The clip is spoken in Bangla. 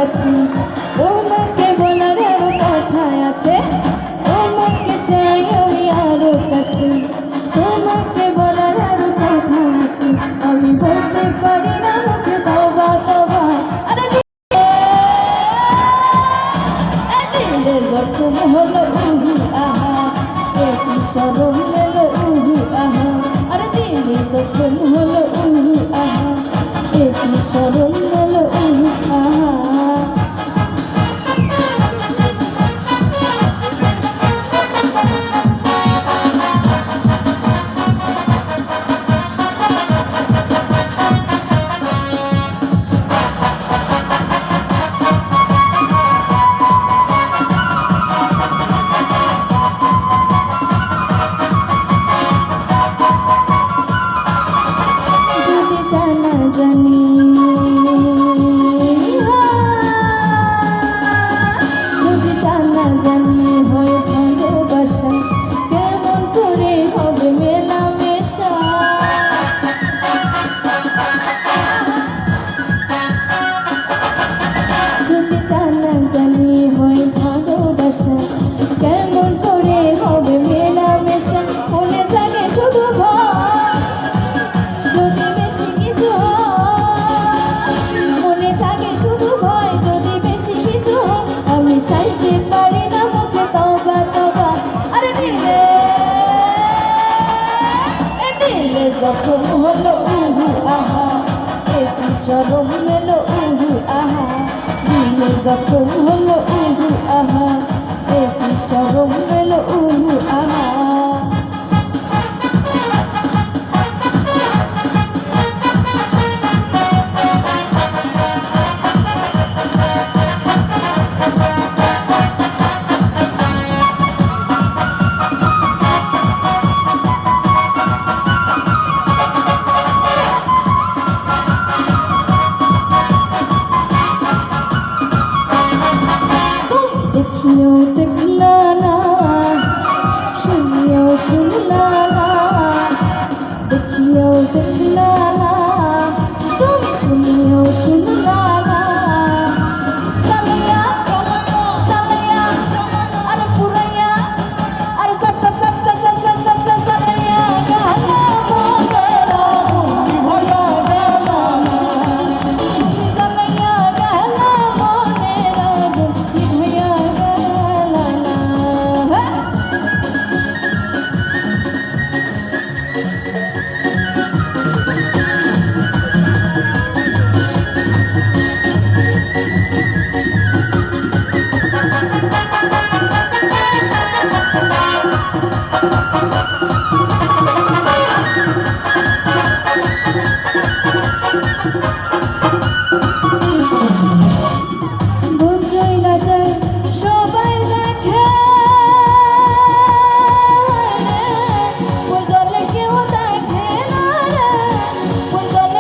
কাছে, তোমাকে বলার আরো কথা আছে, তোমাকে চাই আমি আরো কাছে, তোমাকে বলার আরো কথা আছে, আমি বলতে পারি না মুখে তবা তবা। আরে দিলে জখম হলো উহু আহা, একই শরম মেলো উহু আহা। আরে দিলে জখম হলো উহু আহা, একই শরম মেলো উহু আহা। জানি যদি জানা জানি হয় ভালোবাসা, কেমন করে হবে মেলামেশা। যদি জানা জানি হয় ভালোবাসা, কেমন করে হবে মেলামেশা। মনে জাগে শুধু ভয়, যদি বেশি কিছু মনে জাগে শুধু ভয়, যদি বেশি কিছু আমি চাইতে পারি না মুখে তবা তবা। আরে দিলে দিলে জখম হলো উহু আহা, একই শরম মেলো উহু আহা। দিলে জখম হলো উহু আহা, একই শরম মেলো উহু আহা। দেখিও দেখলা না, শুনিও শুনলা না, দেখিও দেখলা না, তুমি শুনিও শুনলা না। চালাইয়া চালাইয়া আরে পুরাইয়া, আরে চালাইয়া গানা মনের আগুন ভাইয়া গেল না। তুমি চালাইয়া গানা মনের আগুন ভাইয়া গেল না। বুঝইলা যায় সবাই দেখে, বুঝলে কেউ দেখে না রে, বুঝলে